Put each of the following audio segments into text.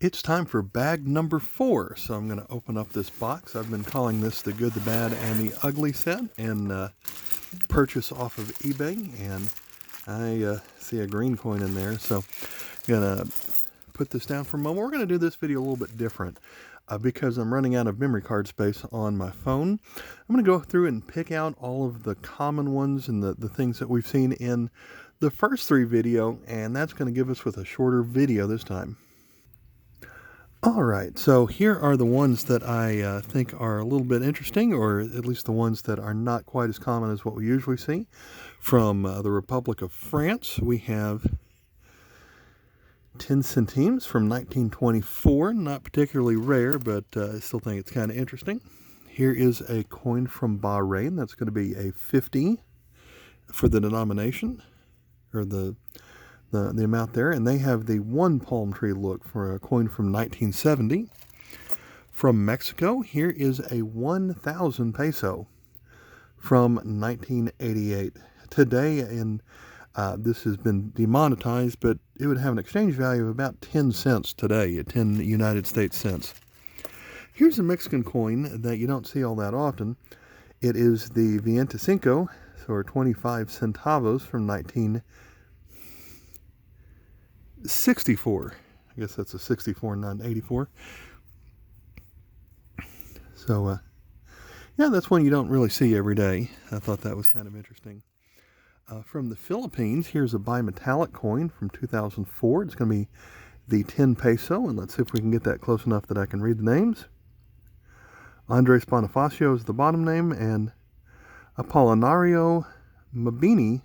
It's time for bag number 4. So I'm going to open up this box. I've been calling this the good, the bad, and the ugly set, and purchase off of eBay. And I see a green coin in there. So I'm going to put this down for a moment. We're going to do this video a little bit different because I'm running out of memory card space on my phone. I'm going to go through and pick out all of the common ones and the things that we've seen in the first 3 video, and that's going to give us with a shorter video this time. Alright, so here are the ones that I think are a little bit interesting, or at least the ones that are not quite as common as what we usually see. From the Republic of France, we have 10 centimes from 1924. Not particularly rare, but I still think it's kind of interesting. Here is a coin from Bahrain. That's going to be a 50 for the denomination, or the amount there, and they have the 1 palm tree look for a coin from 1970. From Mexico, here is a 1,000 peso from 1988. Today, this has been demonetized, but it would have an exchange value of about 10 cents today, 10 United States cents. Here's a Mexican coin that you don't see all that often. It is the 25, or 25 centavos from 1964. I guess that's a 64, not an 84. So, yeah, that's one you don't really see every day. I thought that was kind of interesting. From the Philippines, here's a bimetallic coin from 2004. It's going to be the 10 peso, and let's see if we can get that close enough that I can read the names. Andres Bonifacio is the bottom name, and Apolinario Mabini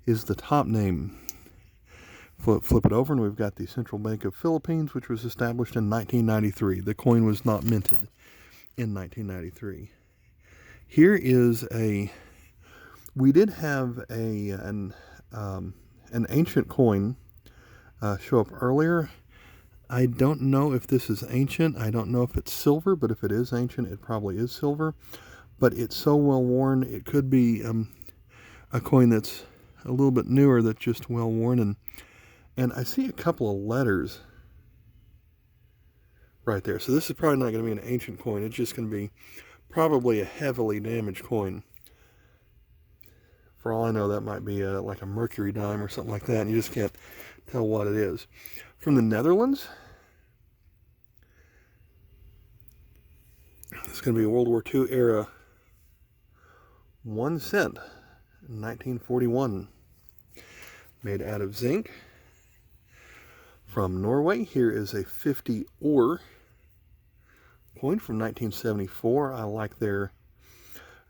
is the top name. Flip it over, and we've got the Central Bank of Philippines, which was established in 1993. The coin was not minted in 1993. Here is we did have an ancient coin show up earlier. I don't know if this is ancient. I don't know if it's silver, but if it is ancient, it probably is silver. But it's so well worn, it could be a coin that's a little bit newer that's just well worn. And I see a couple of letters right there. So this is probably not going to be an ancient coin. It's just going to be probably a heavily damaged coin. For all I know, that might be like a mercury dime or something like that, and you just can't tell what it is. From the Netherlands, it's going to be a World War II era 1 cent, 1941, made out of zinc. From Norway, here is a 50 ore coin from 1974. I like their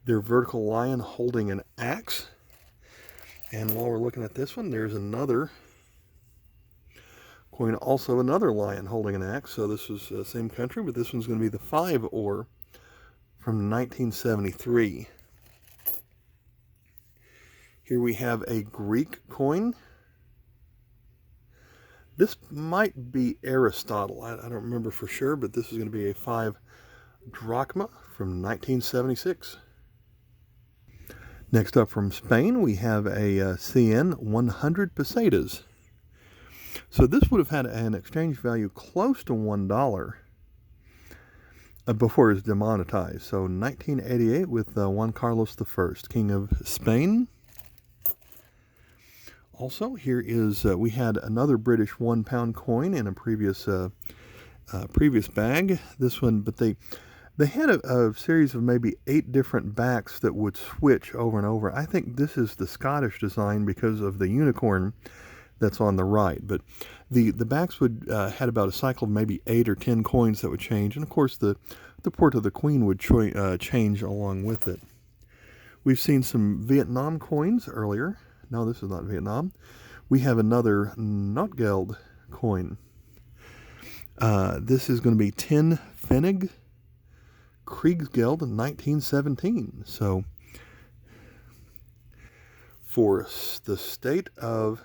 vertical lion holding an axe. And while we're looking at this one, there's another coin, also another lion holding an axe. So this is the same country, but this one's going to be the 5 ore from 1973. Here we have a Greek coin. This might be Aristotle. I don't remember for sure, but this is going to be a 5 drachma from 1976. Next up from Spain, we have a CN 100 pesetas. So this would have had an exchange value close to $1 before it was demonetized. So 1988 with Juan Carlos I, King of Spain. Also, here is, we had another British £1 coin in a previous bag. This one, but they had a series of maybe 8 different backs that would switch over and over. I think this is the Scottish design because of the unicorn that's on the right. But the backs would had about a cycle of maybe 8 or 10 coins that would change. And of course, the port of the Queen would change along with it. We've seen some Vietnam coins earlier. No, this is not Vietnam. We have another Notgeld coin. This is going to be 10 Pfennig. Kriegsgeld in 1917. So, for the state of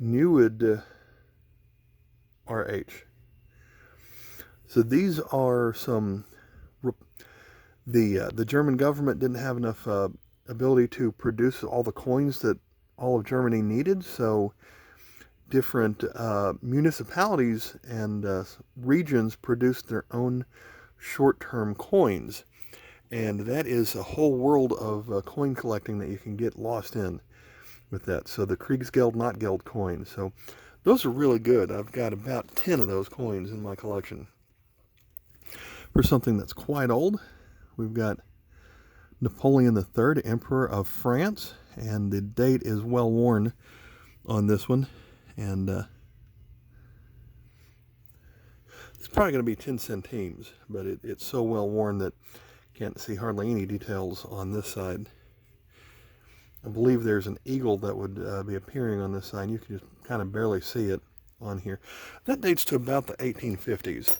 Neuwied, RH. So these are some. The German government didn't have enough ability to produce all the coins that all of Germany needed, so different municipalities and regions produced their own short-term coins. And that is a whole world of coin collecting that you can get lost in with that. So the Kriegsgeld, Notgeld coin. So those are really good. I've got about 10 of those coins in my collection. For something that's quite old, we've got Napoleon III, Emperor of France, and the date is well worn on this one, and it's probably going to be 10 centimes, but it's so well worn that you can't see hardly any details on this side. I believe there's an eagle that would be appearing on this side. You can just kind of barely see it on here. That dates to about the 1850s.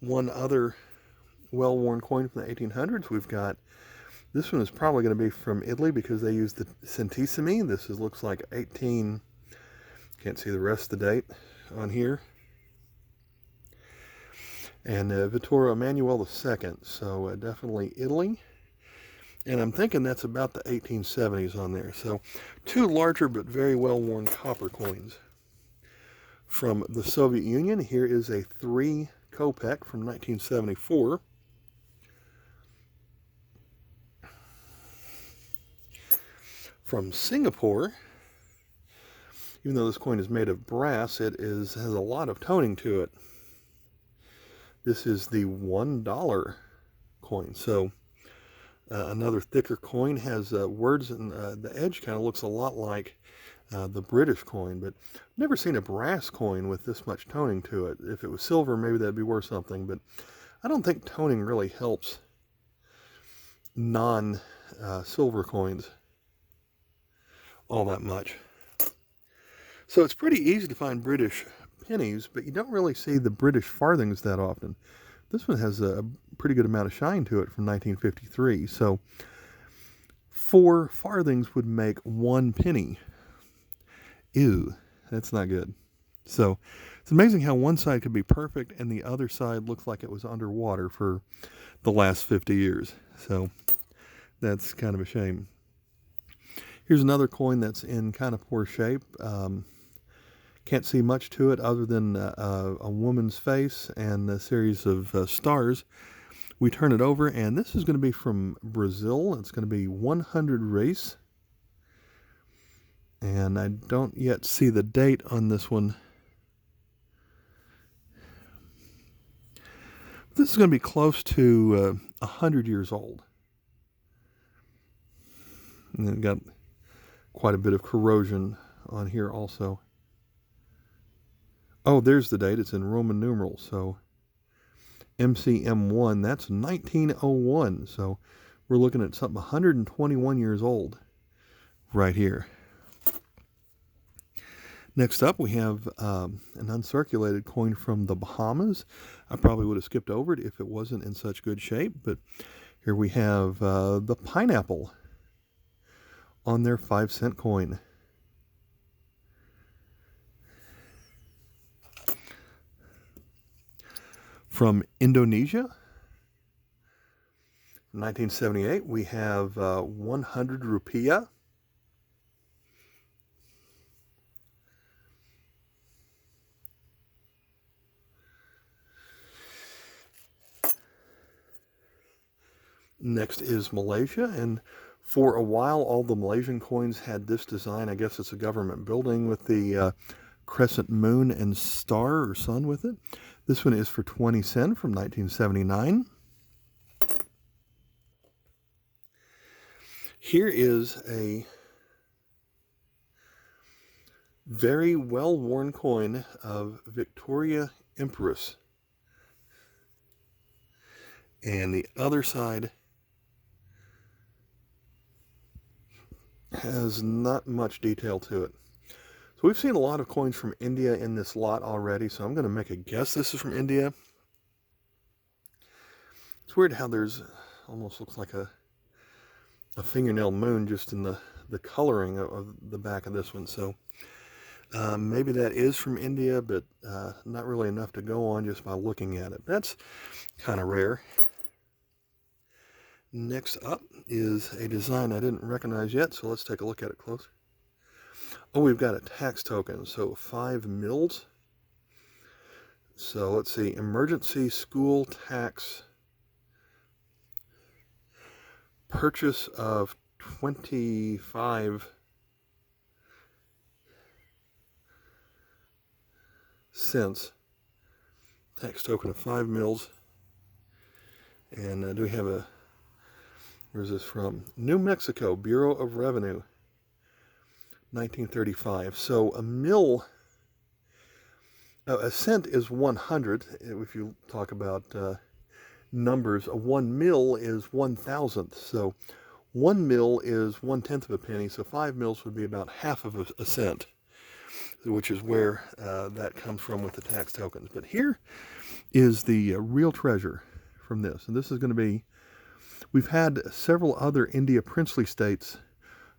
One other well-worn coin from the 1800s, we've got, this one is probably going to be from Italy because they use the centesimi. This looks like 18, can't see the rest of the date on here. And Vittorio Emanuele II, so definitely Italy. And I'm thinking that's about the 1870s on there. So two larger but very well-worn copper coins. From the Soviet Union, here is a 3 kopeck from 1974. From Singapore, even though this coin is made of brass, it has a lot of toning to it. This is the $1 coin. So another thicker coin, has words, and the edge kind of looks a lot like the British coin, but I've never seen a brass coin with this much toning to it. If it was silver, maybe that'd be worth something, but I don't think toning really helps non-silver coins all that much. So it's pretty easy to find British pennies, but you don't really see the British farthings that often. This one has a pretty good amount of shine to it from 1953. So 4 farthings would make 1 penny. Ew, that's not good. So it's amazing how one side could be perfect and the other side looks like it was underwater for the last 50 years. So that's kind of a shame. Here's another coin that's in kind of poor shape. Can't see much to it other than a woman's face and a series of stars. We turn it over, and this is going to be from Brazil. It's going to be 100 race. And I don't yet see the date on this one. This is going to be close to 100 years old. And it got quite a bit of corrosion on here also. Oh, there's the date. It's in Roman numerals. So MCM1, that's 1901. So we're looking at something 121 years old right here. Next up, we have an uncirculated coin from the Bahamas. I probably would have skipped over it if it wasn't in such good shape, but here we have the pineapple on their 5-cent coin. From Indonesia, 1978, we have 100 rupiah. Next is Malaysia, and for a while all the Malaysian coins had this design. I guess it's a government building with the crescent moon and star or sun with it. This one is for 20 cents from 1979. Here is a very well-worn coin of Victoria Empress. And the other side has not much detail to it. So we've seen a lot of coins from India in this lot already, so I'm going to make a guess this is from India. It's weird how there's almost looks like a fingernail moon just in the coloring of the back of this one. So maybe that is from India, but not really enough to go on just by looking at it. That's kind of rare. Next up is a design I didn't recognize yet, so let's take a look at it closer. Oh, we've got a tax token, so 5 mils. So let's see, emergency school tax, purchase of 25 cents, tax token of 5 mils. And do we have a, where's this from? New Mexico, Bureau of Revenue, 1935. So a mil, a cent is 100. If you talk about numbers, a 1 mil is 1,000th. So 1 mil is 1/10 of a penny. So 5 mils would be about half of a cent, which is where that comes from with the tax tokens. But here is the real treasure from this. And this is going to be, we've had several other India princely states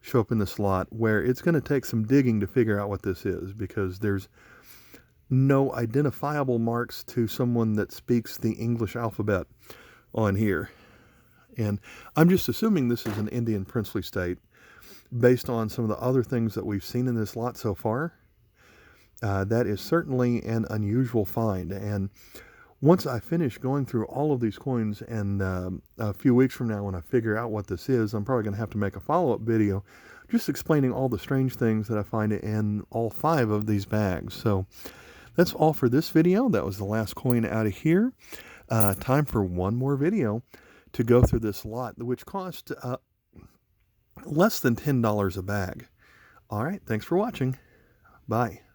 show up in this lot where it's going to take some digging to figure out what this is, because there's no identifiable marks to someone that speaks the English alphabet on here. And I'm just assuming this is an Indian princely state based on some of the other things that we've seen in this lot so far. That is certainly an unusual find. And once I finish going through all of these coins, and a few weeks from now when I figure out what this is, I'm probably going to have to make a follow-up video just explaining all the strange things that I find in all 5 of these bags. So that's all for this video. That was the last coin out of here. Time for one more video to go through this lot, which cost less than $10 a bag. All right, thanks for watching. Bye.